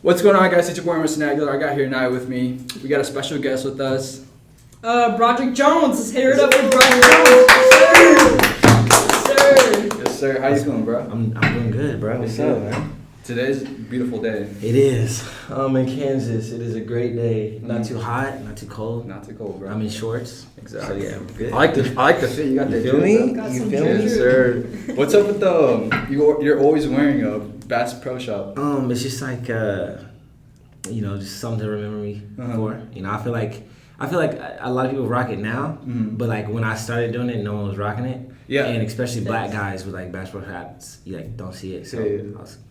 What's going on, guys? It's your boy, Mr. Nagler. I got here tonight with me. We got a special guest with us. Broderick Jones. Let's hear it up for Broderick Jones. Yes, sir. Yes, sir. How you feeling, bro? I'm doing good, bro. What's up, man? Today's a beautiful day. It is. I'm in Kansas. It is a great day. Not too hot, not too cold. Not too cold, bro. I'm in shorts. Exactly. So yeah, I'm good. I like the fit. You got You that feel me? Got You some feel me? Yes, sir. What's up with the you're always wearing a Bass Pro Shop? It's just like just something to remember me for. I feel like a lot of people rock it now, but like when I started doing it, no one was rocking it. Yeah. And especially black guys with like Bass Pro hats, you like don't see it. So Yeah.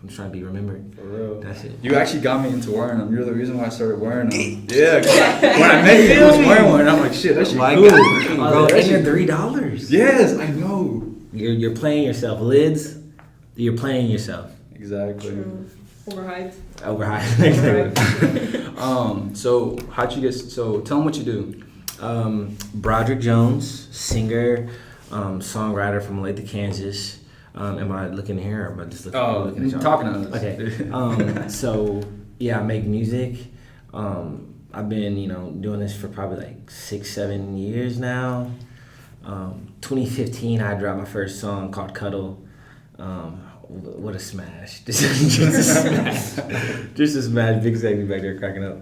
I'm trying to be remembered. For real. That's it. You actually got me into wearing them. You're the reason why I started wearing them. Yeah. 'Cause when I met you, I was wearing one, and I'm like, shit, that's My cool. God. Bro, That and shit- they're $3. Yes, I know. You're playing yourself. Lids, you're playing yourself. Exactly. True. Overhyped. Overhyped. So how'd you get? So tell them what you do. Broderick Jones, singer, songwriter from Olathe, Kansas. Am I looking here or am I just looking at y'all? Talking to us. Okay. So yeah, I make music. I've been, doing this for probably like 6-7 years now. 2015, I dropped my first song called Cuddle. What a smash. Just a smash. Just a smash. BigSexy back there cracking up.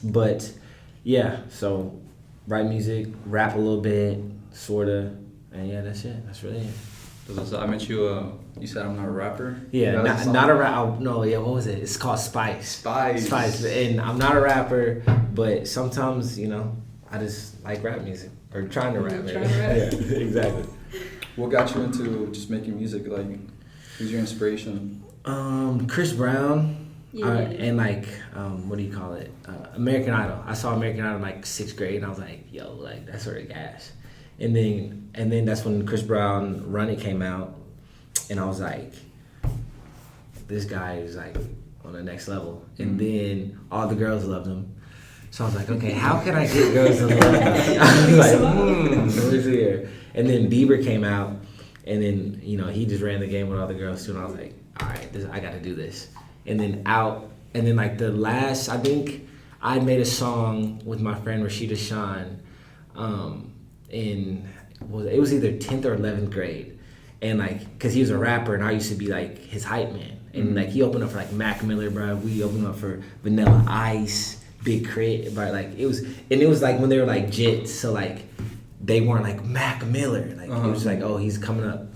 But yeah, so write music, rap a little bit, sorta, and yeah, that's it. That's really it. So I met you. You said I'm not a rapper. Yeah, That was a song? not a rap. No, yeah, what was it? It's called Spice. Spice. And I'm not a rapper, but sometimes I just like rap music or trying to rap. Trying to rap. Yeah, exactly. What got you into just making music? Like, who's your inspiration? Chris Brown. Yeah. And like, what do you call it? American Idol. I saw American Idol in like 6th grade, and I was like, yo, like that's sort of gas. And then that's when Chris Brown Run It came out, and I was like, this guy is like on the next level. And then all the girls loved him. So I was like, okay, how can I get girls to love me? I was like, who's here? And then Bieber came out, and then he just ran the game with all the girls too. And I was like, all right, I got to do this. And then like the last, I think I made a song with my friend Rashida Sean, it was either 10th or 11th grade, and like, cause he was a rapper and I used to be like his hype man, and like he opened up for like Mac Miller, bro. We opened up for Vanilla Ice, Big Crit, but like it was like when they were like Jits, so like they weren't like Mac Miller, like it was like, oh, he's coming up,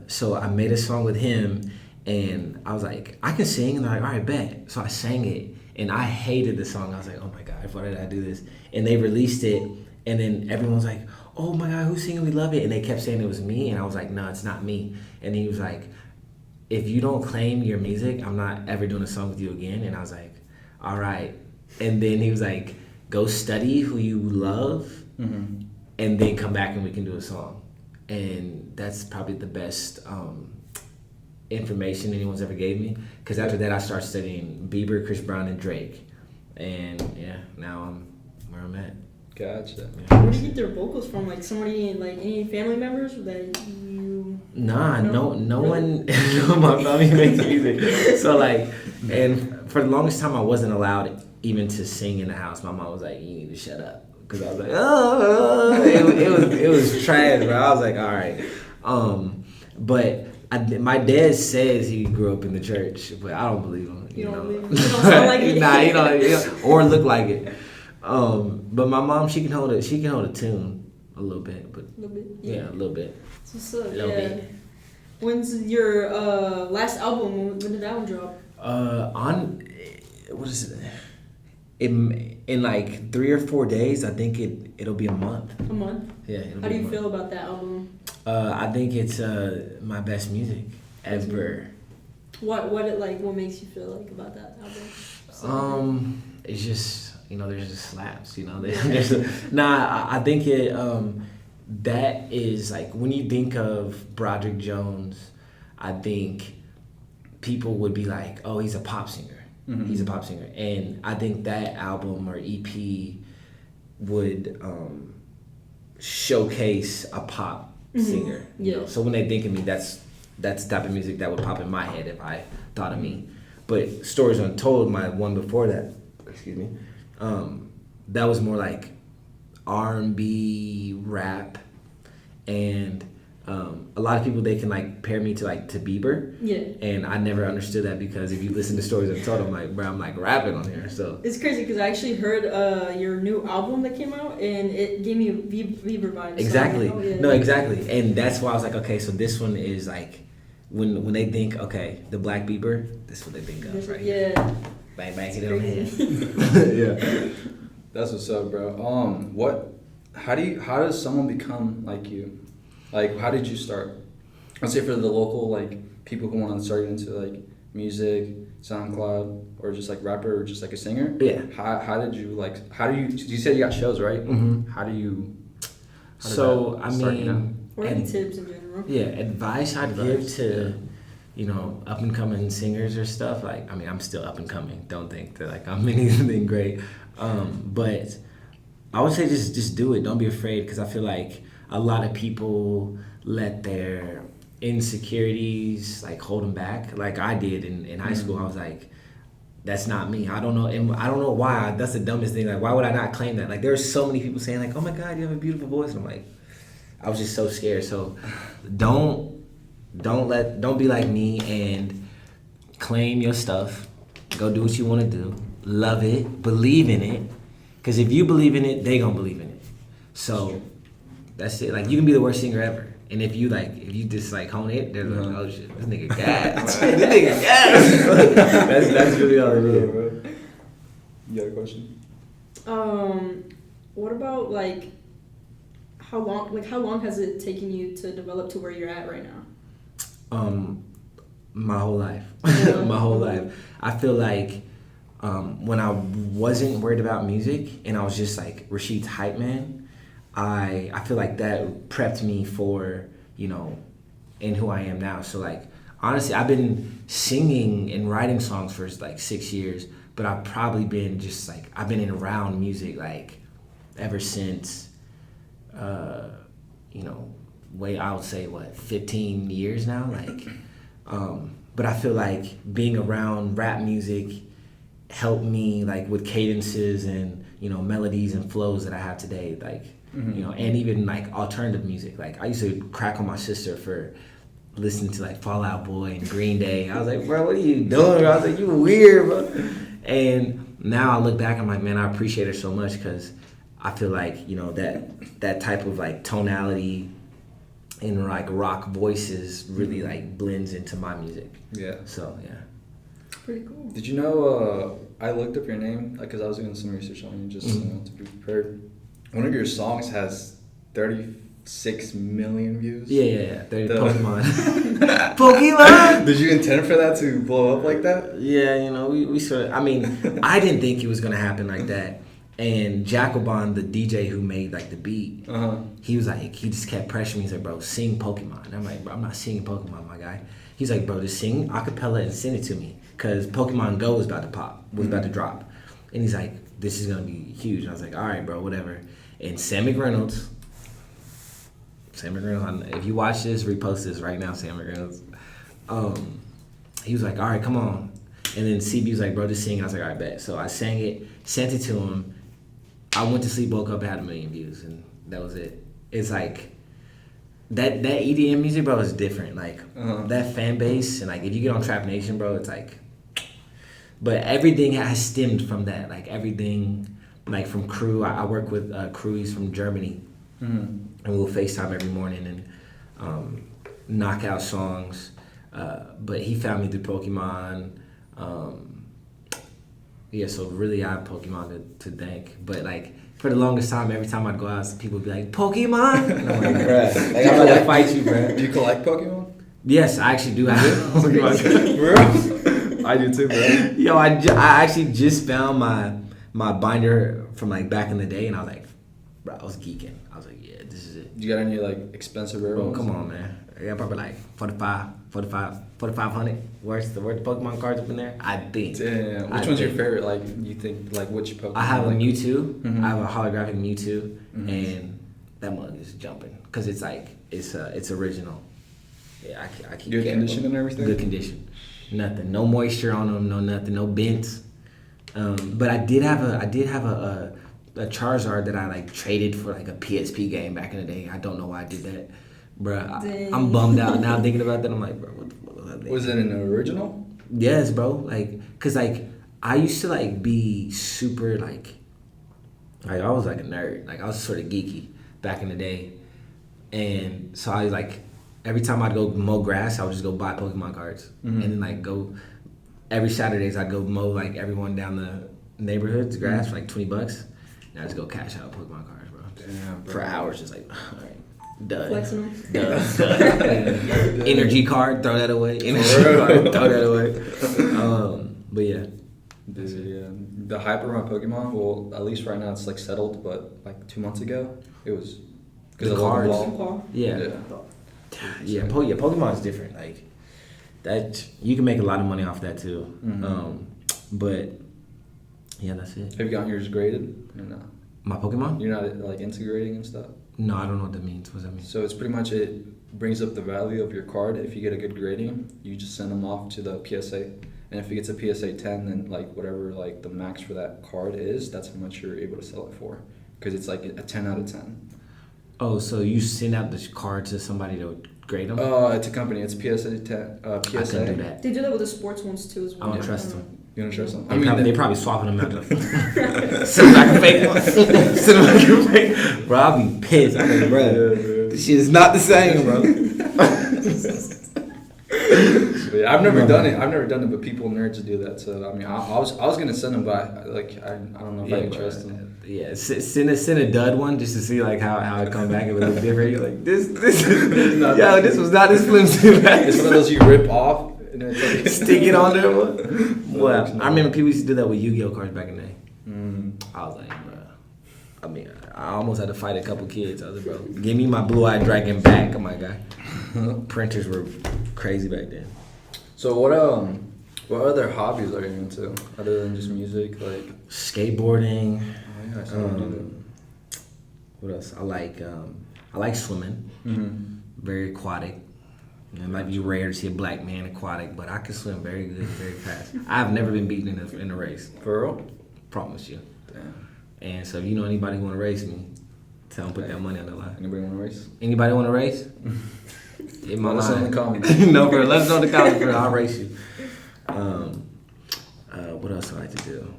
so I made a song with him, and I was like, I can sing, and they're like, all right, bet. So I sang it, and I hated the song. I was like, oh my God, why did I do this? And they released it, and then everyone was like, oh my God, who's singing? We love it. And they kept saying it was me, and I was like, no, it's not me. And he was like, if you don't claim your music, I'm not ever doing a song with you again. And I was like, all right. And then he was like, go study who you love, and then come back and we can do a song. And that's probably the best information anyone's ever gave me, because after that I started studying Bieber, Chris Brown, and Drake, and yeah, now I'm where I'm at. Gotcha. Yeah. Where do you get their vocals from? Like somebody, like any family members that you? Nah, no Really? one. No, my family makes music, so like, and for the longest time I wasn't allowed even to sing in the house. My mom was like, you need to shut up. Cause I was like, oh, it was trash, bro. I was like, all right, but my dad says he grew up in the church, but I don't believe him. You don't believe him? You don't sound like it. Nah, he don't, or look like it. But my mom, she can hold a tune a little bit, but A little bit. yeah, a little bit. What's up? Little Yeah. bit. When's your last album? When did that one drop? What is it? In like 3 or 4 days, I think it'll be a month. A month. Yeah. It'll How be do a you month. feel about that album? I think it's my best music ever. What makes you feel like about that album? It's just there's just slaps. I think it that is like when you think of Broderick Jones, I think people would be like, oh, he's a pop singer. He's a pop singer, and I think that album or EP would showcase a pop singer. Yeah. So when they think of me, that's that's the type of music that would pop in my head if I thought of me. But Stories Untold, my one before that, excuse me, that was more like R&B, rap, and a lot of people, they can like pair me to Bieber. Yeah. And I never understood that, because if you listen to Stories Untold, I'm like, bro, I'm like rapping on here. So it's crazy because I actually heard your new album that came out, and it gave me Bieber vibes. Exactly. So like, oh, yeah. No, exactly. And that's why I was like, okay, so this one is like, when they think, okay, the Black Bieber, this is what they think of, right? Yeah. Bang, bang, It's hit it on the crazy. head. Yeah. That's what's up, bro. How does someone become like you? Like, how did you start? Let's say for the local, like, people who want to start into, like, music, SoundCloud, or just, like, rapper, or just, like, a singer. Yeah. How did you, like, you said you got shows, right? Mm-hmm. How did So, that I start, mean, Or any tips in general. yeah, advice I'd give to, up and coming singers or stuff. Like, I mean, I'm still up and coming. Don't think that like I'm anything great. But I would say just do it. Don't be afraid, because I feel like a lot of people let their insecurities like hold them back. Like I did in high school. I was like, that's not me. I don't know. And I don't know why. That's the dumbest thing. Like, why would I not claim that? Like, there are so many people saying like, oh my God, you have a beautiful voice. And I'm like, I was just so scared. So don't be like me and claim your stuff. Go do what you want to do. Love it. Believe in it. Because if you believe in it, they gonna believe in it. So that's it. Like, you can be the worst singer ever. And if you just like hone it, they're like, oh shit, this nigga gas. This nigga gas. That's really all it is. You got a question? What about like how long has it taken you to develop to where you're at right now? My whole life. Yeah. My whole life. I feel like when I wasn't worried about music and I was just like Rashid's hype man, I feel like that prepped me for, in who I am now. So like, honestly, I've been singing and writing songs for like 6 years, but I've probably been I've been around music like ever since, I would say 15 years now. Like, but I feel like being around rap music helped me like with cadences and, melodies and flows that I have today. Like, and even like alternative music. Like I used to crack on my sister for listening to like Fall Out Boy and Green Day. I was like, bro, what are you doing? I was like, you weird, bro. And now I look back, I'm like, man, I appreciate her so much, because I feel like, that type of like tonality and like rock voices really like blends into my music. Yeah. So yeah. Pretty cool. Did you know? I looked up your name because I was doing some research on you, just to be prepared. One of your songs has 36 million views. Yeah. Pokemon. Pokemon! Did you intend for that to blow up like that? Yeah, we sort of, I mean, I didn't think it was going to happen like that. And Jacobon, the DJ who made like the beat, he was like, he just kept pressuring me. He's like, bro, sing Pokemon. And I'm like, bro, I'm not singing Pokemon, my guy. He's like, bro, just sing acapella and send it to me. Because Pokemon Go was about to drop. And he's like, this is going to be huge. And I was like, all right, bro, whatever. And Sam McReynolds, if you watch this, repost this right now, Sam McReynolds. He was like, all right, come on. And then CB was like, bro, just sing. I was like, all right, bet. So I sang it, sent it to him. I went to sleep, woke up, had 1 million views, and that was it. It's like, that EDM music, bro, is different. Like, that fan base, and like, if you get on Trap Nation, bro, it's like, but everything has stemmed from that. Like, everything, like from Crew. I work with Crew, he's from Germany. And we'll FaceTime every morning and knock out songs. But he found me through Pokemon. So really I have Pokemon to thank. But like, for the longest time, every time I'd go out, people would be like, Pokemon? And I'm like, bruh, like, I'm gonna fight you, bruh. Do you collect Pokemon? Yes, I actually do have Pokemon. Bro, I do too, bro. Yo, I actually just found my binder from like back in the day, and I was like, bro, I was geeking. I was like, yeah, this is it. You got any like expensive rare ones? Come on, man. I got probably like 4,500 worth the Pokemon cards up in there. I think. Damn. Which one's your favorite? Like, you think, like, which Pokemon? I have a like? Mewtwo. I have a holographic Mewtwo, and that mug is jumping because it's like it's original. Yeah, I keep Good condition and everything. Good condition. Nothing. No moisture on them. No nothing. No bends. But I did have a Charizard that I like traded for like a PSP game back in the day. I don't know why I did that, bruh. I'm bummed out now thinking about that. I'm like, bro, what the fuck was that? Was it an original? Yes, bro. Like, cause like I used to like be super like I was like a nerd. Like I was sort of geeky back in the day, and so I was like every time I'd go mow grass, I would just go buy Pokemon cards, and then like go every Saturdays I'd go mow like everyone down the neighborhood's grass for like $20. And I just go cash out Pokemon cards, bro. Damn, bro. For hours, just like, all right, done. Flexing Done. Energy card, throw that away. Energy card, throw that away. But yeah. Dude, yeah. The hype around Pokemon, well, at least right now it's like settled, but like 2 months ago, it was because The of Logan cards. Paul. Yeah. Yeah. Pokemon's different. Like that, you can make a lot of money off that too. But yeah, that's it. Have you gotten yours graded or no? My Pokemon? You're not like into grading and stuff? No, I don't know what that means. What does that mean? So it's pretty much it brings up the value of your card. If you get a good grading, you just send them off to the PSA. And if it gets a PSA 10, then like whatever like the max for that card is, that's how much you're able to sell it for. Because it's like a 10 out of 10. Oh, so you send out the card to somebody to grade them? It's a company. It's PSA 10. PSA. I couldn't do that. They do that with the sports ones too as well. I don't trust them. You don't trust them? They probably swapping them out. Send them back a fake one. Send them back a fake. Bro, I'll be pissed. I'm like, bro, this shit is not the same, bro. Yeah, I've never done it, but people nerds do that. So I mean, I was gonna send them, but I don't know if I can trust them. Yeah, send a dud one just to see like how it come back. It would look different. You're like this this was not this flimsy. It's one of those you rip off and it's like stick it on there. Well, I remember people used to do that with Yu-Gi-Oh cards back in the day. I was like, bro. I mean, I almost had to fight a couple kids. I was like, bro, give me my blue-eyed dragon back. Oh my god, printers were crazy back then. So what other hobbies are you into other than just music, like skateboarding? Oh yeah, I saw you do What else? I like swimming. Very aquatic. It might be rare to see a black man aquatic, but I can swim very good, very fast. I've never been beaten in a race. For real? Promise you. Damn. And so if you know anybody who want to race me, tell them put that money on the line. Anybody want to race? Anybody want to race? In my Let us know in line. the comments. No, bro. Let us know in the comments, bro. I'll race you. What else do I like to do?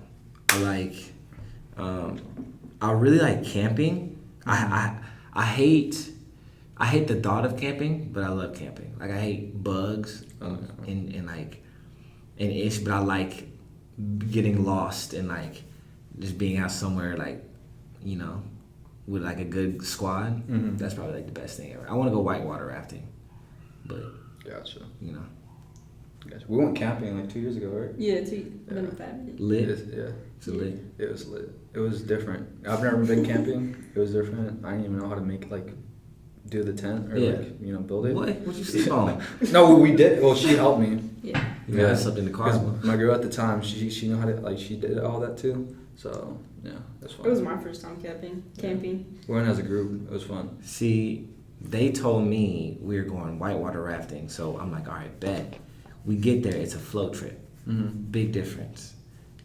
I really like camping. I hate the thought of camping, but I love camping. Like I hate bugs and ish, but I like getting lost and like just being out somewhere like, you know, with like a good squad. That's probably like the best thing ever. I want to go whitewater rafting, but Gotcha. you know, We went camping like 2 years ago, right? Yeah, been 5 minutes. lit. It's lit. It was lit. It was different. I've never been camping. It was different. I didn't even know how to make do the tent or build it. What you sleep on? No, we did. Well, she helped me. Yeah. Yeah, I slept in the car. 'Cause my girl at the time, she knew how to she did all that too. So yeah, that's fun. It was my first time camping. We went as a group. It was fun. See, they told me we were going whitewater rafting, so I'm like, all right, bet. We get there, it's a float trip. Big difference.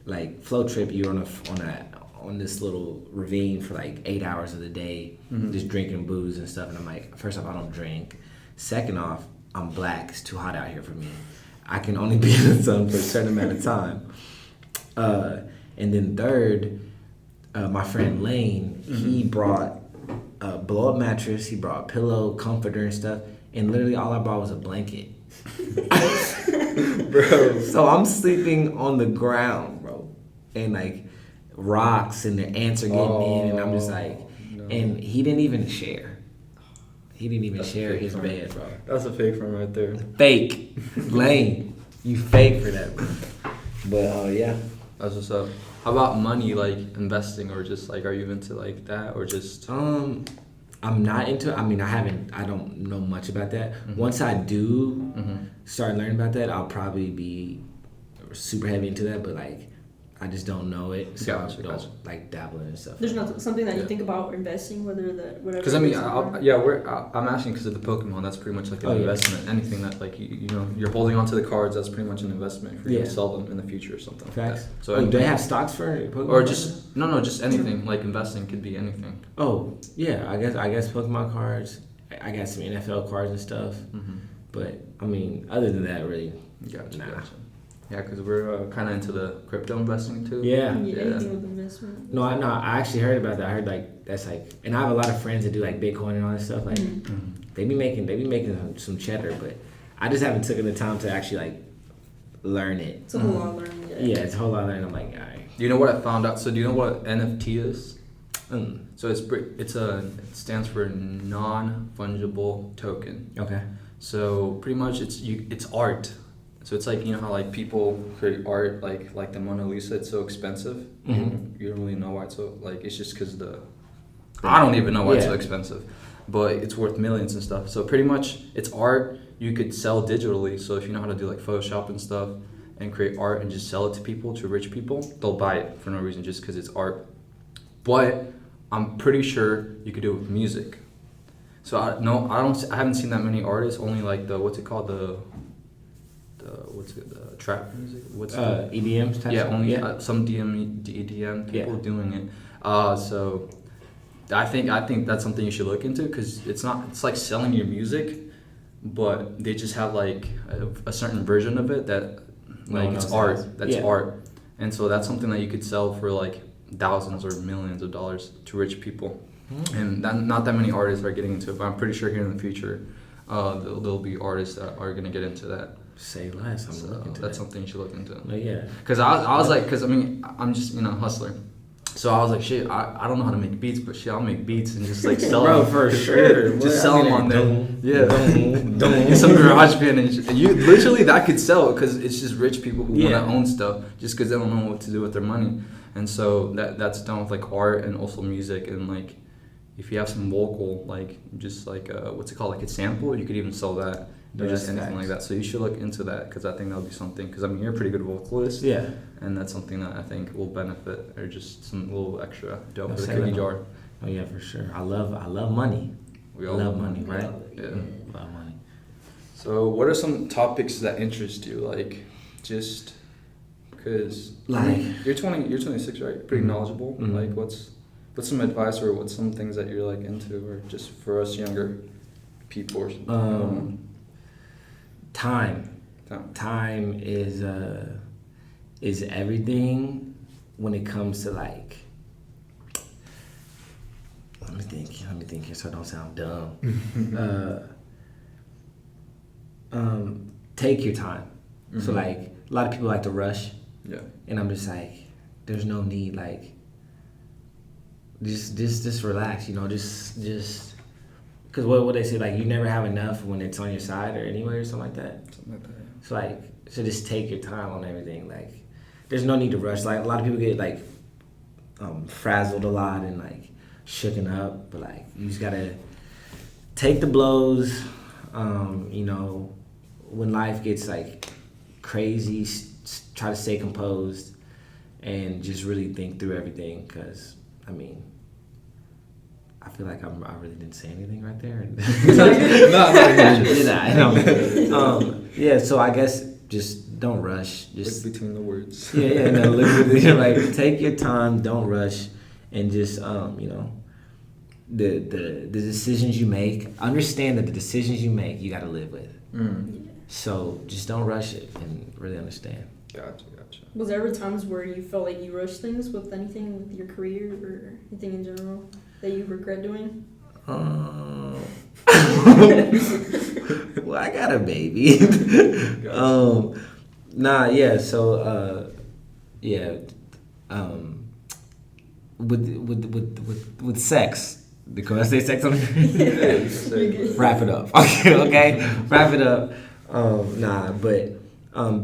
Like float trip, you're on this little ravine for like 8 hours of the day, just drinking booze and stuff. And I'm like, first off, I don't drink. Second off, I'm black. It's too hot out here for me. I can only be in the sun for a certain amount of time. And then third, my friend Lane, he brought a blow-up mattress. He brought a pillow, comforter, and stuff. And literally all I brought was a blanket. Bro. So I'm sleeping on the ground, bro. And like rocks and the ants are getting in. And I'm just like, no. And he didn't even share. He didn't even That's share fake his friend. bed, bro. That's a fake friend right there. Fake. Lane. You fake for that, bro. But yeah. That's what's up. How about money, like investing, or just like, are you into like that, or just? I'm not into. I mean, I don't know much about that. Once I do start learning about that, I'll probably be super heavy into that. But like, I just don't know it, so Gotcha, I don't gotcha. like dabble in stuff. There's not something that you Yeah. think about investing, whether whatever. Because I mean, it is. I'm asking because of the Pokemon. That's pretty much like an Oh, yeah. investment. Anything that like you know you're holding onto the cards. That's pretty much an investment for you to Yeah. sell them in the future or something. Facts. Like that. So Oh, do they anything- have stocks for Pokemon? or just just anything like investing could be anything. Oh yeah, I guess Pokemon cards. I got some NFL cards and stuff, Mm-hmm. but I mean, other than that, really. Gotcha, Nah. gotcha. Yeah, because we're kind of into the crypto investing too. Yeah. Yeah, Yeah. anything with investment. No, I actually heard about that. I heard like that's like, and I have a lot of friends that do like Bitcoin and all that stuff. Like they be making some cheddar, but I just haven't taken the time to actually like learn it. It's a whole lot of learning. Yeah, it's a whole lot of learning. I'm like, all right. Do you know what I found out? So do you know what NFT is? Mm. So it stands for non-fungible token. Okay. So pretty much it's art. So it's like, you know how like people create art like the Mona Lisa, it's so expensive. Mhm. You don't really know why it's so like it's just because I don't even know why it's so Yeah. expensive, but it's worth millions and stuff. So pretty much it's art you could sell digitally. So if you know how to do like Photoshop and stuff and create art and just sell it to people, to rich people, they'll buy it for no reason just because it's art. But I'm pretty sure you could do it with music. So I haven't seen that many artists. Only like the the trap music. EDM type. Yeah, stuff? only Yeah. some EDM people Yeah. doing it. So I think that's something you should look into because it's like selling your music, but they just have like a certain version of it that like one it's else art. has. That's Yeah. art, and so that's something that you could sell for like thousands or millions of dollars to rich people. And not that many artists are getting into it, but I'm pretty sure here in the future, there'll be artists that are gonna get into that. Say less. I'm So looking to that's that. something you should look into. But yeah. Cause I was like, cause I mean, I'm just hustler, so I was like, shit, I don't know how to make beats, but shit, I'll make beats and just like sell Bro, them. for sure. Just sell them on there. Yeah, Dum, some garage band and you literally that could sell because it's just rich people who Yeah. want to own stuff just because they don't know what to do with their money, and so that's done with like art and also music and like. If you have some vocal, like just like what's it called, like a sample, you could even sell that or Yeah, just that's anything facts. like that. So you should look into that because I think that'll be something. Because I mean, you're a pretty good vocalist, Yeah. and that's something that I think will benefit or just some little extra dough No, for the say cookie that. jar. Oh yeah, for sure. I love money. We I all love money, right? Yeah. Love money. So what are some topics that interest you? Like just because Like- you're 26, right? Pretty Mhm. knowledgeable. Mhm. Like what's some advice or what's some things that you're like into or just for us younger people or Time. Time. Time is everything when it comes to like. Let me think here so I don't sound dumb. Take your time. So Mhm. like a lot of people like to rush, Yeah. and I'm just like, there's no need. Like, just relax. Just because what they say, like, you never have enough when it's on your side or anywhere or something like that. Something like that. So just take your time on everything. Like, there's no need to rush. Like a lot of people get like frazzled a lot and like shooken up, but like you just gotta take the blows. When life gets like crazy, try to stay composed and just really think through everything. Cause I mean, I feel like I really didn't say anything right there. Yeah. So I guess just don't rush. Just Look between the words. Look, like take your time. Don't rush, and just the decisions you make. Understand that the decisions you make, you got to live with. So just don't rush it and really understand. Gotcha. Was there ever times where you felt like you rushed things with anything with your career or anything in general that you regret doing? Well, I got a baby. With sex. Can I say sex on here? Wrap it up. Okay. Wrap it up.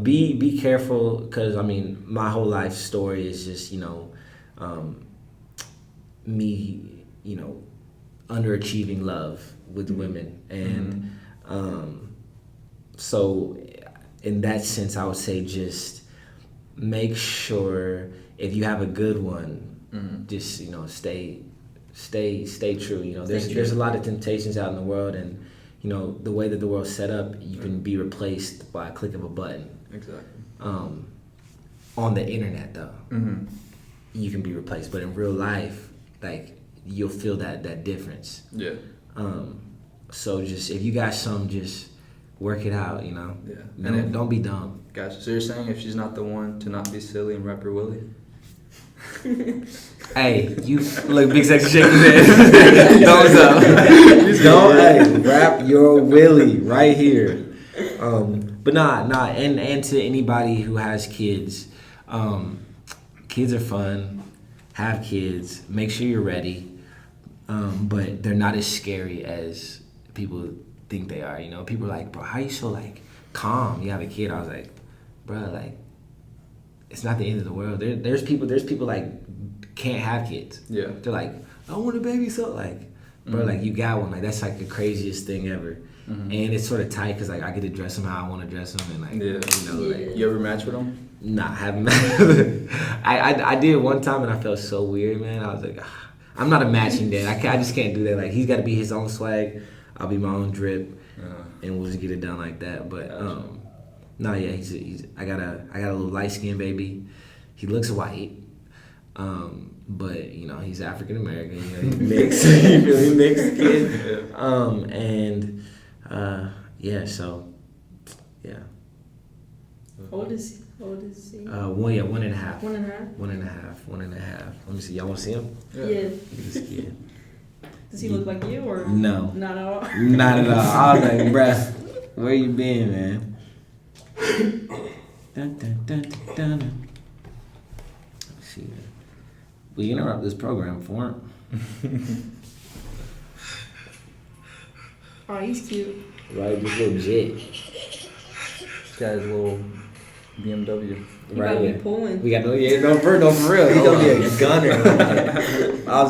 Be careful because I mean my whole life story is just me underachieving love with women and so in that sense I would say just make sure if you have a good one, Mm-hmm. just stay true. Stay true. There's a lot of temptations out in the world, and the way that the world's set up, you can be replaced by a click of a button. Exactly. On the internet though, Mm-hmm. you can be replaced, but in real life, like you'll feel that difference. Yeah. So just if you got some, just work it out. Yeah. Don't be dumb. Gotcha. So you're saying if she's not the one, to not be silly and rap her Willie? Hey, you look, Big Sexy shaking his head. Thumbs up. Don't rap your Willie right here. But nah, and to anybody who has kids, kids are fun. Have kids. Make sure you're ready. But they're not as scary as people think they are. People are like, bro, how you so like calm? You have a kid. I was like, bro, like it's not the end of the world. There's people like can't have kids. Yeah. They're like, I want a baby, so like, bro, like you got one. Like that's like the craziest thing ever. Mm-hmm. And it's sort of tight because like I get to dress them how I want to dress them, and like like you ever match with them? Nah, haven't. I did one time and I felt so weird, man. I was like, I'm not a matching dad. I just can't do that. Like he's got to be his own swag. I'll be my own drip, and we'll just get it done like that. But no, yeah, he's. I got a little light skinned baby. He looks white, but he's African American. He's mixed. You feel me? Mixed kid. And yeah, so yeah. How old is he? 1.5. 1.5? 1.5. Let me see. Y'all want to see him? Yeah. Look at this kid. Does he look like you or no? Not at all. Not at all. I was like, bruh, where you been, man? Dun, dun, dun, dun, dun. Let's see. We interrupt this program for him. Oh, he's cute. Right, this little jet. This guy's a little BMW. You gotta be pulling. We got no for real. He's gonna be a gunner. I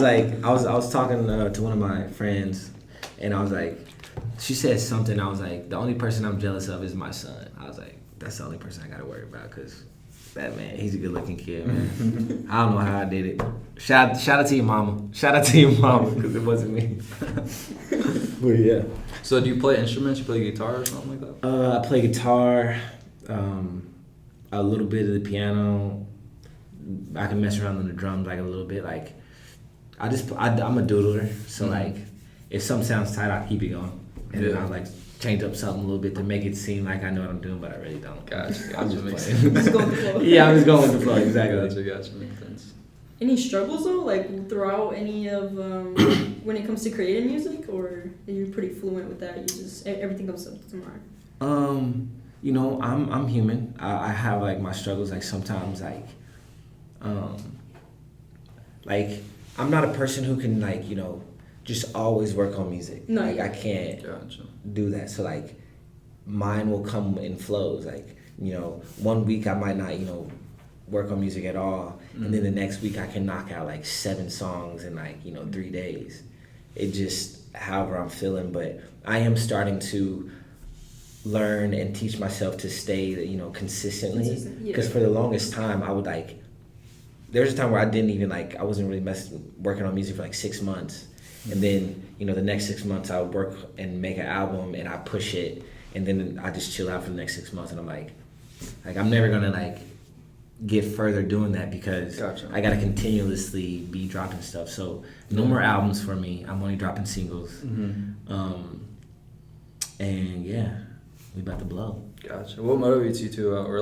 was talking to one of my friends, and I was like, she said something. I was like, the only person I'm jealous of is my son. I was like, that's the only person I gotta worry about because that man, he's a good looking kid, man. I don't know how I did it. Shout out to your mama. Shout out to your mama because it wasn't me. But yeah. So do you play instruments? You play guitar or something like that? I play guitar. A little bit of the piano. I can mess around on the drums like a little bit. Like I'm a doodler, so like if something sounds tight, I'll keep it going, and then I'll like change up something a little bit to make it seem like I know what I'm doing, but I really don't. Gotcha. I'm just Just playing. go with the flow. Yeah, I'm just going with the flow. Exactly. Gotcha. Makes sense. Any struggles though, like throughout any of when it comes to creating music, or are you pretty fluent with that? You just everything comes up to mind. I'm human. I have like my struggles. Like sometimes, like I'm not a person who can like just always work on music. No, like I can't do that. So like mine will come in flows. Like 1 week I might not work on music at all, and then the next week I can knock out like 7 songs in like 3 days. It just however I'm feeling, but I am starting to learn and teach myself to stay consistently, because for the longest time I would like there was a time where I didn't even I wasn't really working on music for like 6 months, and then the next 6 months I would work and make an album and I push it, and then I just chill out for the next 6 months, and I'm like I'm never gonna get further doing that because I gotta continuously be dropping stuff. So no more albums for me. I'm only dropping singles. And yeah, we about to blow. Gotcha. What motivates you to, or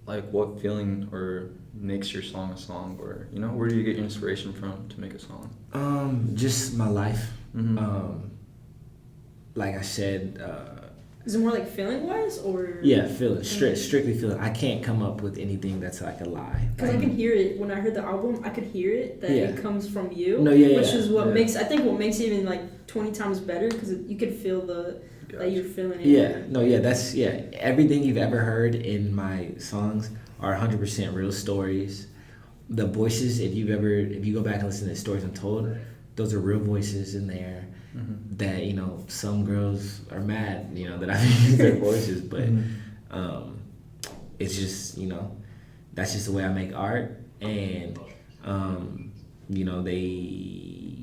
what feeling or makes your song a song, or where do you get your inspiration from to make a song? Just my life. Like I said. Is it more like feeling wise or? Yeah, feeling. Strictly feeling. I can't come up with anything that's like a lie. Because I can hear it when I heard the album. I could hear it that it comes from you. No, which is what makes it even 20 times better, because you could feel that you're feeling it. That's everything you've ever heard in my songs are 100% real stories. The voices, if you go back and listen to Stories Untold, those are real voices in there. That some girls are mad that I use their voices, but it's just that's just the way I make art. And you know, they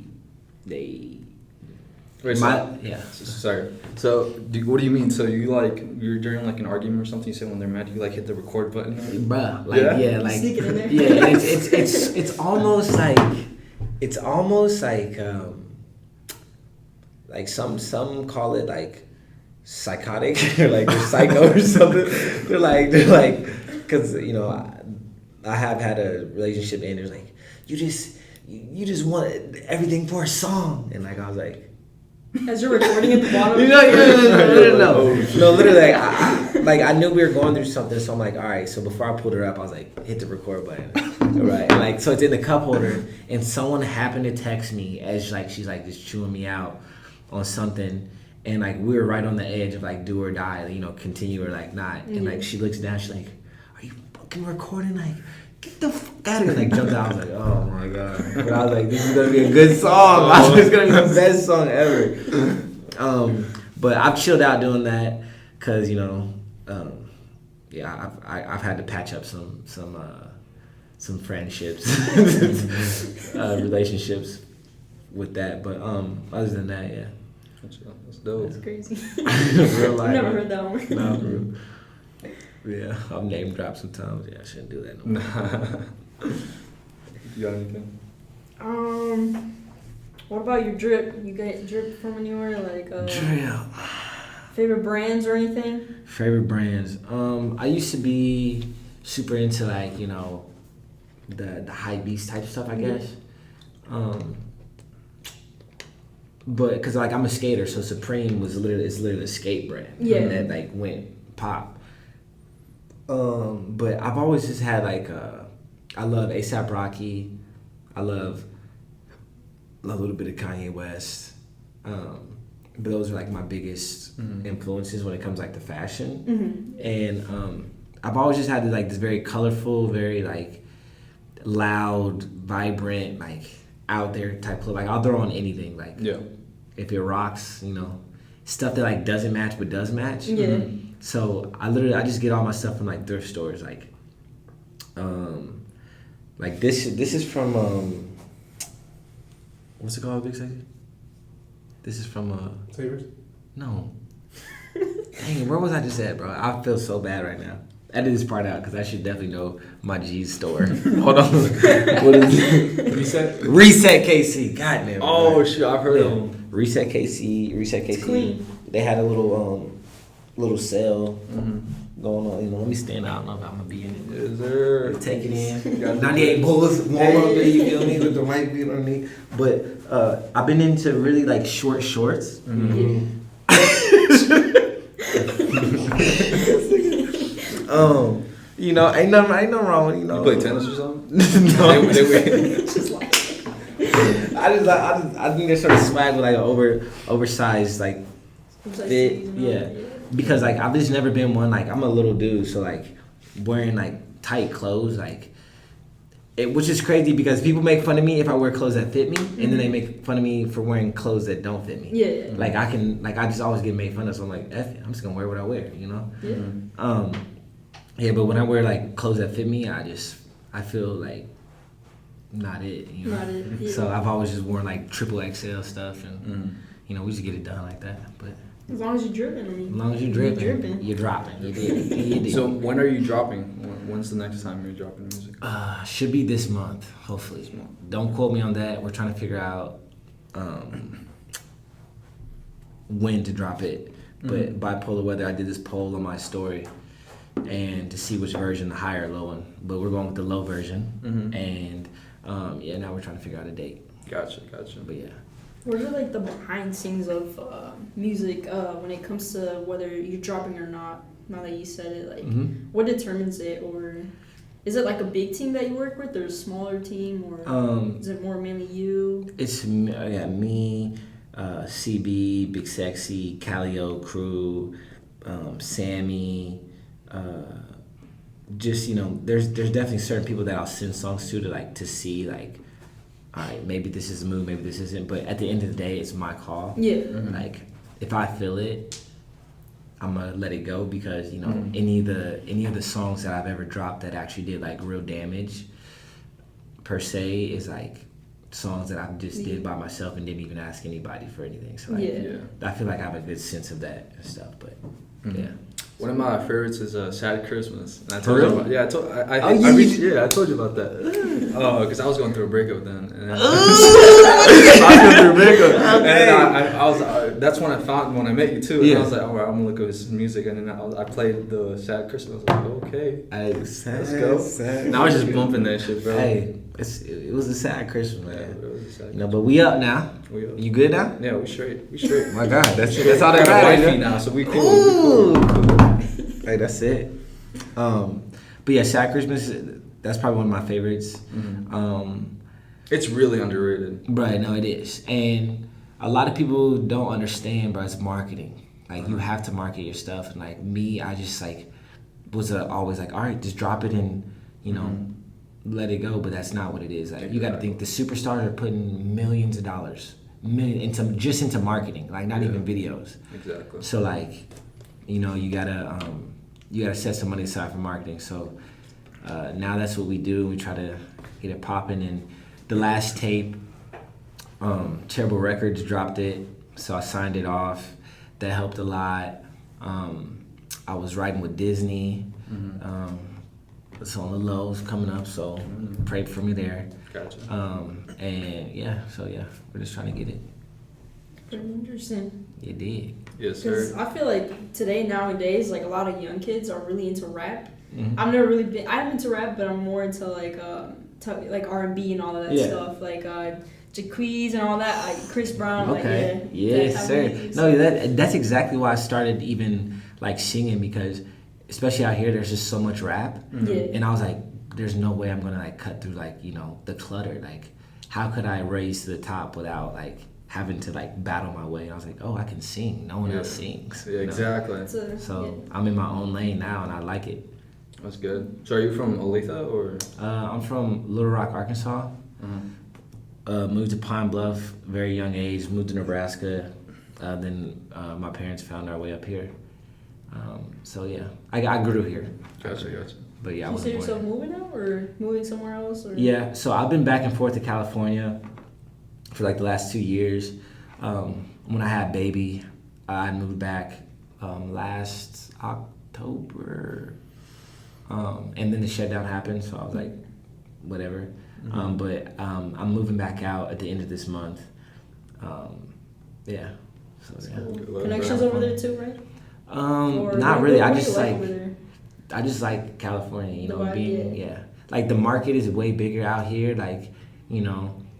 Wait, sorry. So, what do you mean? So you're during like an argument or something. You say when they're mad, you like hit the record button. Bruh, like like sneak it in there. yeah, and it's almost like some call it like psychotic or like they're psycho or something. They're like because you know I have had a relationship and there's like you just want everything for a song, and like I was like. As you're recording at the bottom. No, literally, I knew we were going through something, so I'm like, all right. So before I pulled her up, I was like, hit the record button, right? And like, so it's in the cup holder, and someone happened to text me as like she's like just chewing me out on something, and like we were right on the edge of like do or die, you know, continue or like not, and like she looks down, she's like, are you fucking recording? Like, get the fuck out of here. Like, jumped out. I was like, oh my God. But I was like, this is going to be a good song. I was like, it's going to be the best song ever. But I've chilled out doing that because, you know, yeah, I've had to patch up some friendships, relationships with that. But other than that, yeah. That's dope. That's crazy. Real life. I've never heard that one. No, bro. Yeah, I've name dropped sometimes. Yeah, I shouldn't do that no more. You got anything? What about your drip? You get drip from anywhere? Like drip. Favorite brands or anything? Favorite brands. I used to be super into like, you know, the high beast type stuff, I guess. But cause like I'm a skater, so Supreme it's literally a skate brand. Yeah. That like went pop. But I've always just had like I love A$AP Rocky. I love a little bit of Kanye West. But those are like my biggest influences when it comes like to fashion. And I've always just had this very colorful, very like loud, vibrant, like out there type clothes. Like I'll throw on anything. Like if it rocks, you know, stuff that like doesn't match but does match. Yeah. So I just get all my stuff from like thrift stores. Like this is from what's it called, BigSexy? This is from Savers? No. Dang, where was I just at, bro? I feel so bad right now. Edit this part out because I should definitely know my G's store. Hold on. What is it? Reset KC. God damn. Oh shit, I've heard of them. Reset KC. It's clean. They had a little sale going on. You know, let me stand out. I don't know if I'm gonna be in it. Is there? Take it in. 98 Bulls, warm up there. You feel me? With the white beat underneath. But I've been into really like short shorts. You know, ain't nothing wrong with, you know. You play tennis or something? No. Just like I think there's sort of swag with like an oversized like fit. Yeah. Because like I've just never been one, like I'm a little dude, so like wearing like tight clothes, like which is crazy because people make fun of me if I wear clothes that fit me, and then they make fun of me for wearing clothes that don't fit me. Yeah. Like I just always get made fun of, so I'm like, F it, I'm just gonna wear what I wear, you know? Yeah. Yeah, but when I wear like clothes that fit me, I feel like not it, you know? Not it, yeah. So I've always just worn like triple XL stuff, and you know, we just get it done like that. But as long as you're dripping, I mean. As long as you're dripping, you're dropping. You did. So when are you dropping? When's the next time you're dropping music? Should be this month, hopefully. This month. Don't quote me on that. We're trying to figure out when to drop it. But bipolar weather, I did this poll on my story, and to see which version, the high or low one. But we're going with the low version, and now we're trying to figure out a date. Gotcha. But yeah. What are like the behind scenes of music when it comes to whether you're dropping or not? Now that you said it, like what determines it, or is it like a big team that you work with, or a smaller team, or is it more mainly you? It's me, CB, BigSexy, Calio crew, Sammy. Just, you know, there's definitely certain people that I'll send songs to see like, all right, maybe this is a move, maybe this isn't. But at the end of the day, it's my call. Yeah. Like, if I feel it, I'm gonna let it go because any of the songs that I've ever dropped that actually did like real damage per se is like songs that I just did by myself and didn't even ask anybody for anything. So like, I feel like I have a good sense of that and stuff. But yeah. One of my favorites is Sad Christmas. And I For real? I told you about that. Oh, because I was going through a breakup then. And I was going through a breakup. Okay. And I was that's when I found when I met you too. And I was like, all right, I'm gonna look at his music, and then I played the Sad Christmas. I was like, okay, let's go. And I was just bumping that shit, bro. Hey, it was a sad Christmas, man. Yeah, it was a sad but we up now. We up. You good now? Yeah, we straight. My God, that's all that matters. matters. Now, so we cool. Hey, that's it. But yeah, Sad Christmas, that's probably one of my favorites. It's really underrated. Right, no, it is. And a lot of people don't understand, bro, it's marketing. Like, you have to market your stuff. And, like, me, I just, like, was always like, all right, just drop it and, let it go. But that's not what it is. Like, you got to think the superstars are putting millions of dollars into marketing, like, not even videos. Exactly. So, like, you gotta set some money aside for marketing. So now that's what we do. We try to get it popping. And the last tape, Terrible Records dropped it, so I signed it off. That helped a lot. I was writing with Disney. It's on the lows coming up, so pray for me there. Gotcha. And we're just trying to get it. Pretty interesting. You did. Yes, Because sir. I feel like today, nowadays, like a lot of young kids are really into rap. Mm-hmm. I'm into rap, but I'm more into like R&B and all of that stuff, like Jaquez and all that, like Chris Brown. Okay. Like, Yes, sir. No, that's exactly why I started even like singing, because especially out here, there's just so much rap. Yeah. And I was like, there's no way I'm gonna like cut through like the clutter. Like, how could I raise to the top without like having to like battle my way? And I was like, oh, I can sing. No one else sings. Yeah, exactly. So I'm in my own lane now, and I like it. That's good. So are you from Olathe or? I'm from Little Rock, Arkansas. Moved to Pine Bluff, very young age. Moved to Nebraska. Then my parents found our way up here. So yeah, I grew here. Gotcha. But yeah, Do you see yourself moving now, or moving somewhere else? Or? Yeah, so I've been back and forth to California for like the last 2 years. When I had baby, I moved back last October, and then the shutdown happened. So I was like, whatever. But I'm moving back out at the end of this month. Yeah. So yeah. Cool. Connections over there too, right? Not really. I just like California, like the market is way bigger out here. Like,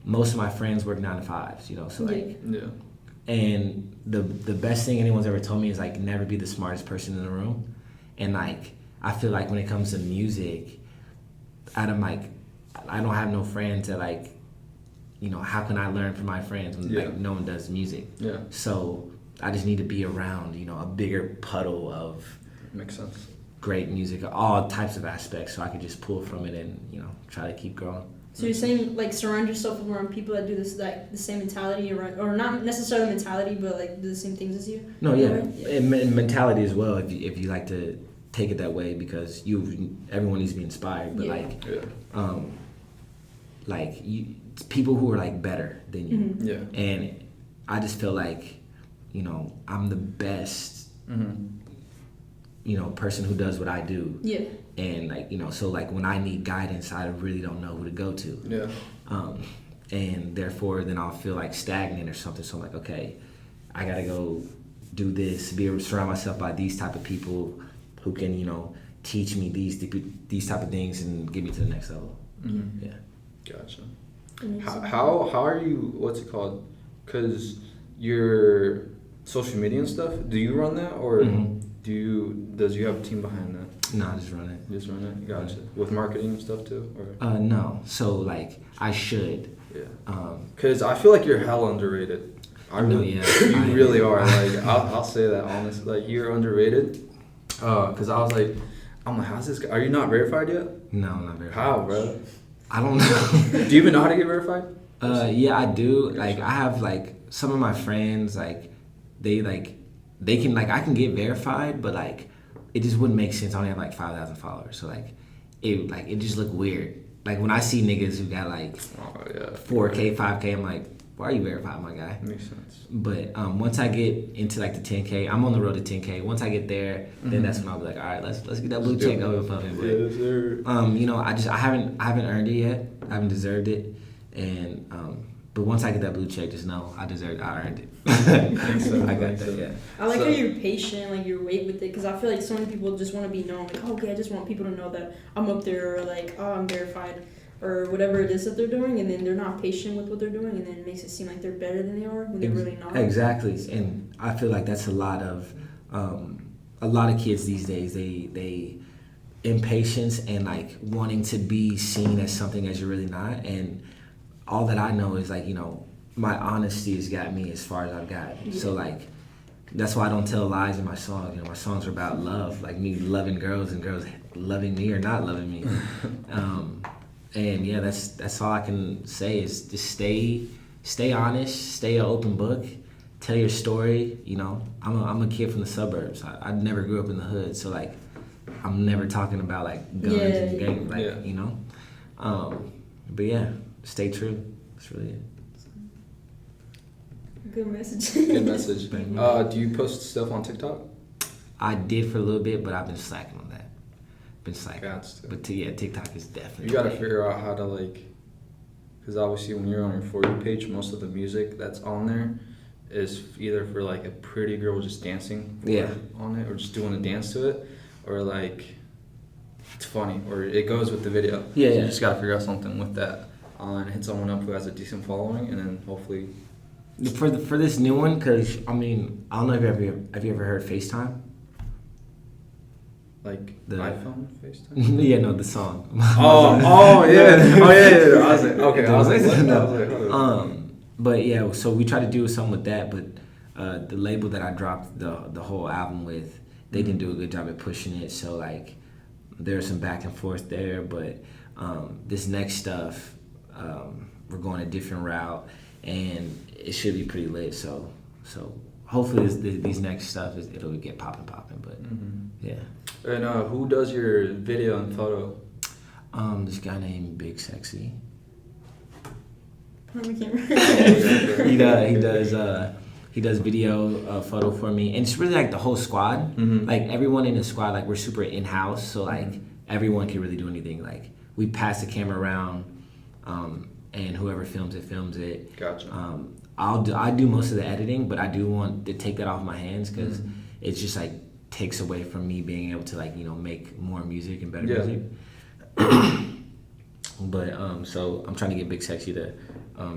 most of my friends work 9 to 5s, so like, and the best thing anyone's ever told me is like never be the smartest person in the room. And like, I feel like when it comes to music, I don't have no friends that like, how can I learn from my friends when like no one does music? Yeah. So I just need to be around, a bigger puddle of makes sense. Great music, all types of aspects, so I can just pull from it and try to keep growing. So you're saying like surround yourself around people that do this, like the same mentality, or not necessarily mentality, but like do the same things as you. No, yeah, and mentality as well. If you like to take it that way, because everyone needs to be inspired, but people who are like better than you. Mm-hmm. Yeah. And I just feel like I'm the best. Person who does what I do. Yeah. And like, so like when I need guidance, I really don't know who to go to. Yeah. And therefore then I'll feel like stagnant or something. So I'm like, okay, I gotta go do this, surround myself by these type of people who can, teach me these type of things and get me to the next level. Mm-hmm. Yeah. Gotcha. How are you, what's it called? Cause your social media and stuff, do you run that or does you have a team behind that? No, I just run it. Just run it? Gotcha. With marketing and stuff too? Or? No. So like I should. Yeah. Cause I feel like you're hella underrated. You really are. Like I'll say that honestly. Like you're underrated. Cause I'm like, how's this guy? Are you not verified yet? No, I'm not verified. How, bro? I don't know. Do you even know how to get verified? Yeah, I do. Like I have like some of my friends, like they like they can like I can get verified, but like it just wouldn't make sense. I only have like 5,000 followers, so like it just look weird. Like when I see niggas who got like 4K, 5K, I'm like, why are you verified, my guy? Makes sense. But once I get into like the 10K, I'm on the road to 10K. Once I get there, then that's when I'll be like, all right, let's get that blue check over pumping. But you know, I haven't earned it yet. I haven't deserved it, and but once I get that blue check, just know I earned it. I got that. Yeah. I like how you're patient, like you're wait with it, because I feel like so many people just want to be known. Like, okay, I just want people to know that I'm up there, or like, oh, I'm verified, or whatever it is that they're doing, and then they're not patient with what they're doing, and then it makes it seem like they're better than they are when they're really not. Exactly, and I feel like that's a lot of kids these days. They impatience and like wanting to be seen as something as you're really not, and all that I know is like, you know, my honesty has got me as far as I've gotten. So like, that's why I don't tell lies in my songs. You know, my songs are about love, like me loving girls and girls loving me or not loving me. And yeah, that's all I can say is just stay honest, stay an open book, tell your story. You know, I'm a kid from the suburbs. I never grew up in the hood, so like, I'm never talking about like guns and gangs, like you know. But yeah. Stay true. That's really it. Good message. Good message. Do you post stuff on TikTok? I did for a little bit, but I've been slacking on that. But TikTok is definitely. You gotta figure out how to like, because obviously when you're on your For You page, most of the music that's on there is either for like a pretty girl just dancing on it, or just doing a dance to it, or like it's funny, or it goes with the video. Yeah. So you just gotta figure out something with that. And hit someone up who has a decent following, and then hopefully for this new one, because I mean, I don't know if have you ever heard FaceTime? Like the iPhone FaceTime? Yeah, no, the song. Yeah. I was like, okay. I was like, but yeah, so we tried to do something with that, but the label that I dropped the whole album with, they didn't do a good job at pushing it. So like, there's some back and forth there, but this next stuff. We're going a different route, and it should be pretty lit. So hopefully these next stuff it'll get popping. But yeah. And who does your video and photo? This guy named BigSexy. He does video, photo for me, and it's really like the whole squad. Like everyone in the squad, like we're super in house, so like everyone can really do anything. Like we pass the camera around. And whoever films it. Gotcha. I do most of the editing, but I do want to take that off my hands because it's just like takes away from me being able to like, you know, make more music and better music. But so I'm trying to get BigSexy to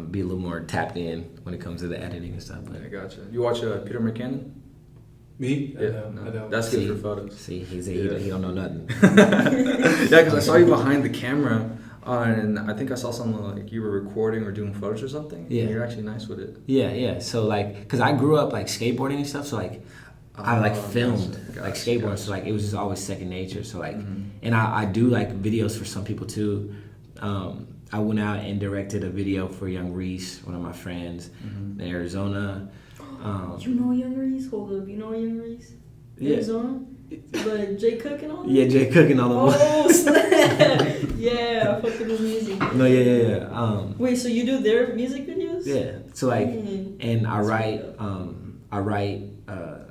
be a little more tapped in when it comes to the editing and stuff. But I gotcha. You watch Peter McKinnon? Me? Yeah, I don't. That's good for photos. See, he don't know nothing. Yeah, because I saw you behind the camera. And I think I saw something like you were recording or doing photos or something. Yeah. And you're actually nice with it. Yeah. So like, because I grew up like skateboarding and stuff, so like I like filmed like skateboarding, so like it was just always second nature. So like, and I do like videos for some people too. I went out and directed a video for Young Reese, one of my friends in Arizona. You know Young Reese? Hold up, you know Young Reese? Arizona? Like Jay Cook and all that? Yeah, Jay Cook and all them. Oh, snap! Yeah, I fuck with his music. No, yeah. Wait, so you do their music videos? Yeah. So like, and I write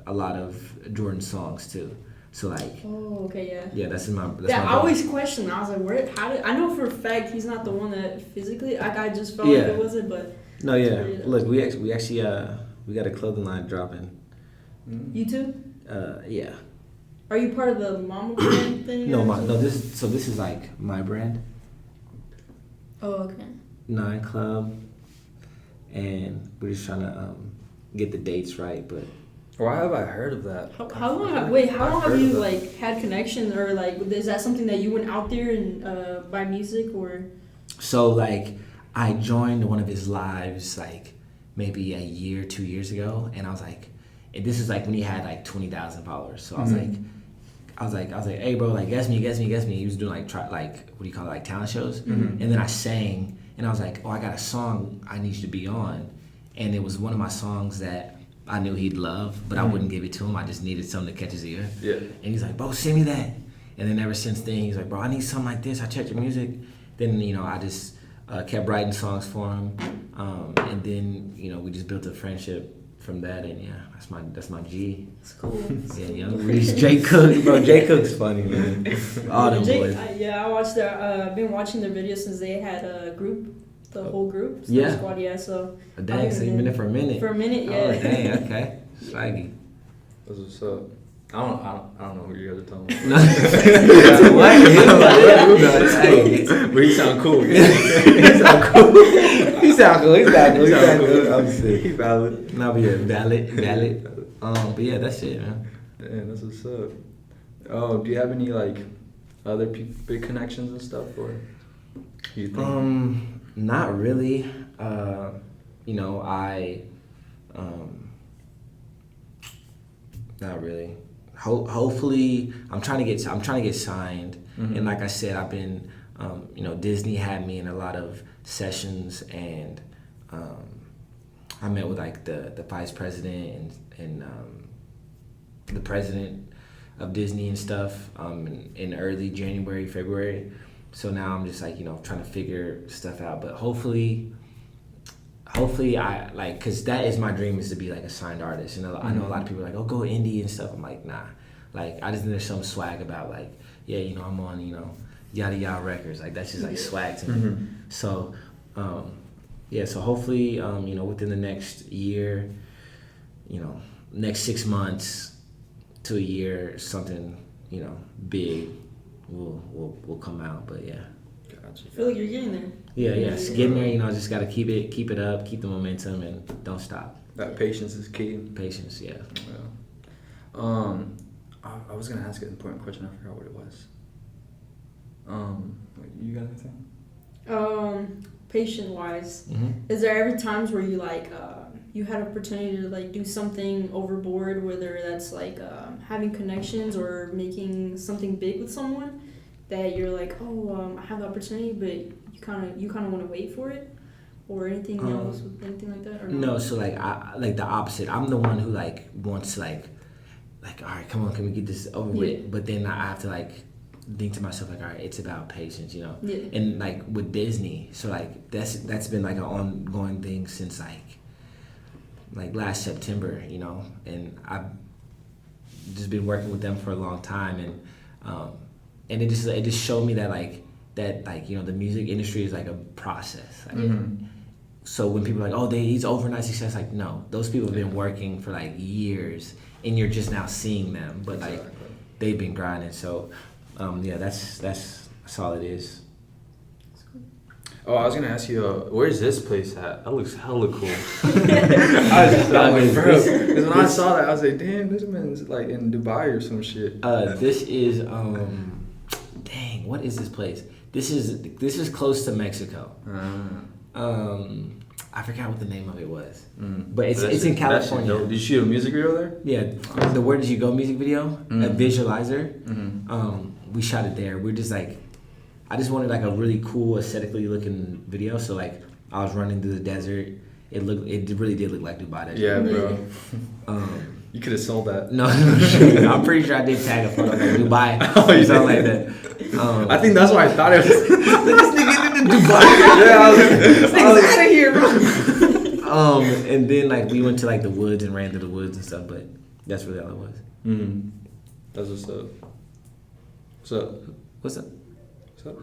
a lot of Jordan songs too. So like. Oh, okay, yeah. Yeah, that's my. I always question. I was like, I know for a fact he's not the one that physically. Like I just felt like it wasn't, but. No, yeah. Look, we actually we got a clothing line dropping. You too? Yeah. Are you part of the Mama brand thing? This is like my brand. Oh, okay. 9 Club, and we're just trying to get the dates right, but. Why have I heard of that? How long have you like had connections, or like is that something that you went out there and buy music or? So like I joined one of his lives like maybe a year, 2 years ago, and I was like, and this is like when he had like 20,000 followers. So I was like, hey bro, like guess me. He was doing like talent shows, and then I sang, and I was like, oh, I got a song I need you to be on, and it was one of my songs that I knew he'd love, but I wouldn't give it to him. I just needed something to catch his ear. Yeah. And he's like, bro, send me that. And then ever since then, he's like, bro, I need something like this. I checked your music. Then, I just kept writing songs for him. And then, we just built a friendship from that. And yeah, that's my G. It's cool. Yeah, Young Reese, Jay Cook. Bro, Jay Cook's funny, man. All them boys. I watched I've been watching their videos since they had a group. The whole group, yeah. Squad, yeah. So Dang, so you've been there for a minute. For a minute, yeah. Oh, dang, okay, swaggy. That's what's up. I don't know who you guys are talking about. What? Hey, but he sound cool. He sound cool. He sound cool. I'm sick. He valid. No, but yeah, valid. But yeah, that's it, man. Damn, that's what's up. Oh, do you have any like other big connections and stuff, or you think? Not really. Not really. Hopefully, I'm trying to get signed. Mm-hmm. And like I said, I've been, Disney had me in a lot of sessions, and I met with like the vice president and the president of Disney and stuff in early January, February. So now I'm just like, trying to figure stuff out. But hopefully I like, cause that is my dream, is to be like a signed artist. And I know a lot of people are like, oh, go indie and stuff. I'm like, nah. Like, I just think there's some swag about like, yeah, I'm on, Yada Yada Records. Like, that's just like swag to me. Mm-hmm. So, so hopefully, within the next year, next 6 months to a year, something, big will come out. But yeah. Gotcha. I feel like you're getting there. Yeah, it's getting there. Just gotta keep it up, keep the momentum, and don't stop. That patience is key. Patience, yeah. I was gonna ask an important question. I forgot what it was. You got anything? Patient wise, Mm-hmm. is there ever times where you like you had opportunity to like do something overboard, whether that's like having connections or making something big with someone, that you're like, I have the opportunity, but you kind of want to wait for it, or anything else, anything like that? Or no, so like I like the opposite. I'm the one who like wants to like all right, come on, can we get this over with? But then I have to like think to myself like, all right, it's about patience, Yeah. And like with Disney, so like that's been like an ongoing thing since like last September, and I've just been working with them for a long time, and it just showed me that the music industry is like a process. Like, Mm-hmm. so when people are like, oh, he's overnight success, like, no, those people have been working for like years, and you're just now seeing them, but like they've been grinding. So that's all it is. Oh, I was gonna ask you, where's this place at? That looks hella cool. I was like, bro, because when I saw that, I was like, damn, this man's like in Dubai or some shit. This is dang, what is this place? This is close to Mexico. I forgot what the name of it was, but it's in California. Did you shoot a music video there? Yeah, the Where Did You Go music video, a visualizer. Mm-hmm. We shot it there. We're just like, I just wanted like a really cool, aesthetically looking video. So like, I was running through the desert. It really did look like Dubai. Yeah, bro. You could have sold that. No, I'm pretty sure I did tag a photo like Dubai or something like that. I think that's why I thought it was. This nigga in Dubai. Yeah, I was out of here, bro. And then like we went to like the woods and ran through the woods and stuff, but that's really all it was. Mm-hmm. That's what's up. What's up? What's up? What's up?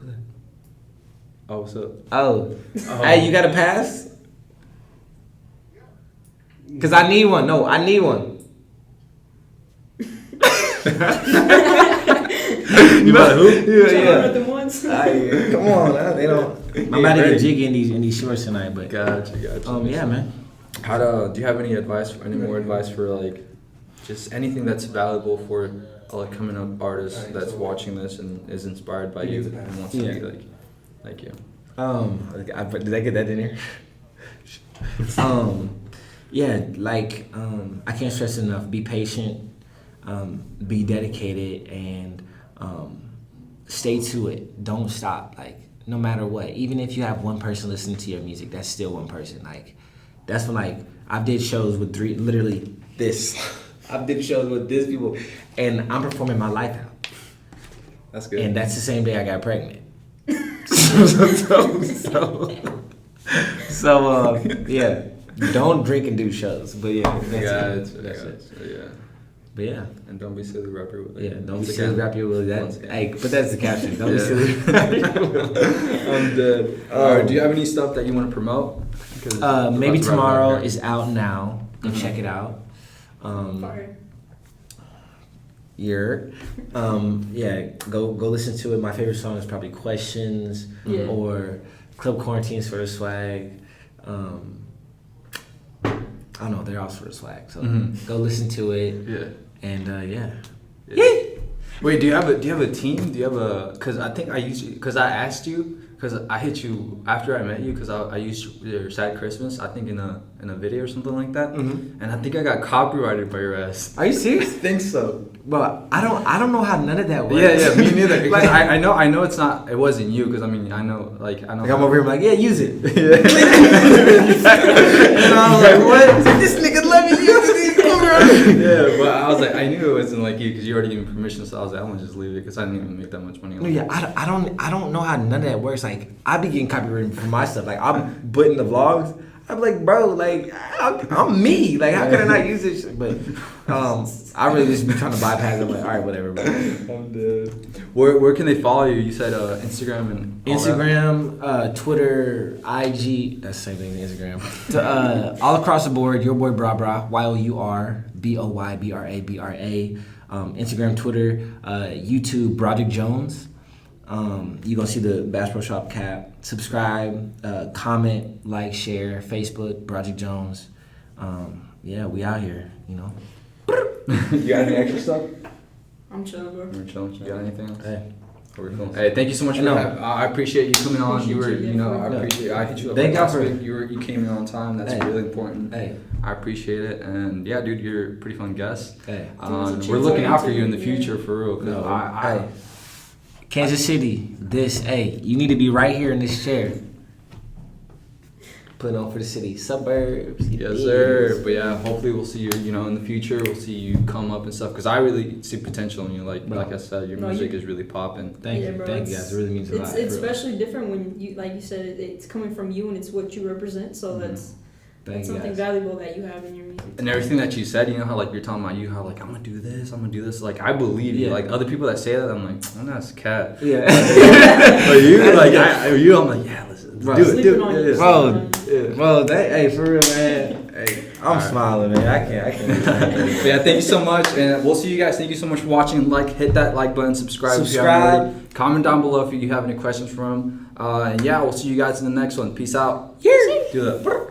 Oh, what's up? Oh. Hey, you got a pass? Cause I need one. No, I need one. You about who? Yeah. The ones. Come on, they don't. I'm about to get jiggy in these shorts tonight, but Gotcha. yeah, man. Do you have any more advice for like, just anything that's valuable for a coming up artist that's watching this and is inspired by you and wants to be like you? Did I get that in here? I can't stress enough. Be patient, be dedicated, and stay to it. Don't stop. Like, no matter what, even if you have one person listening to your music, that's still one person. Like, that's when like I've did shows with literally this. I've did shows with this people, and I'm performing my life out. That's good. And that's the same day I got pregnant. Yeah, don't drink and do shows. But yeah, that's it. But yeah. And don't be silly, rapper. Yeah, don't be silly, rapper. Hey, but that's the caption. Don't be silly. I'm dead. Alright, do you have any stuff that you want to promote? Maybe Tomorrow is out now. Go check it out. Fire. Go listen to it. My favorite song is probably Questions or Club Quarantines for the swag. I don't know, they're all for the swag. So go listen to it. Yeah. And Wait, do you have a team? Do you have a? Because I think I asked you, because I hit you after I met you, because I used your Sad Christmas, I think in a video or something like that, and I think I got copyrighted by your ass. Are you serious? I think so. Well, I don't know how none of that works. Yeah, me neither. Because I know it wasn't you. Because I know. Like I'm over here, I'm like, yeah, use it. And I was like, what? This nigga let me use it. Yeah, but I was like, I knew it wasn't like you because you already gave me permission. So I was like, I'm gonna just leave it because I didn't even make that much money. No, yeah, I don't know how none of that works. Like I be getting copyrighted for my stuff. Like I'm putting the vlogs. I'm like, bro, like I'm me. Like how can I not use this shit? But I really just be trying to bypass it. I'm like, all right, whatever, bro. I'm dead. Where can they follow you? You said Instagram and all Instagram, Twitter, IG. That's the same thing as Instagram. All across the board, your boy Bra YOUR BOYBRA. Instagram, Twitter, YouTube, Broderick Jones. You gonna see the Bass Pro Shop cap. Subscribe, comment, like, share. Facebook, Broderick Jones. We out here, you know. You got any extra stuff? I'm chilling, bro. You're chilling. You got anything else? Hey. Hey, thank you so much for that. I appreciate you coming on. You were, I hit you up last week. You came in on time. That's really important. Hey. I appreciate it. And yeah, dude, you're a pretty fun guest. Hey. We're looking out for you in the future, for real. Cause Kansas City, you need to be right here in this chair. Putting on for the city, suburbs. Yes, sir. But yeah, hopefully we'll see you, in the future. We'll see you come up and stuff. Because I really see potential in you. Like I said, your music is really popping. Thank you, guys. It really means a lot. It's especially different when you, like you said, it's coming from you and it's what you represent. So that's something valuable that you have in your music. And everything that you said, how like you're talking about how like I'm gonna do this. Like I believe you. Like other people that say that, I'm like, oh, that's cat. Yeah. But you, like I'm like, yeah, listen, do it. Bro, for real, man. Hey, I'm smiling, man. I can't. But yeah, thank you so much, and we'll see you guys. Thank you so much for watching. Hit that like button, subscribe. If you haven't already. Comment down below if you have any questions for him. And yeah, we'll see you guys in the next one. Peace out. Yeah. Do that.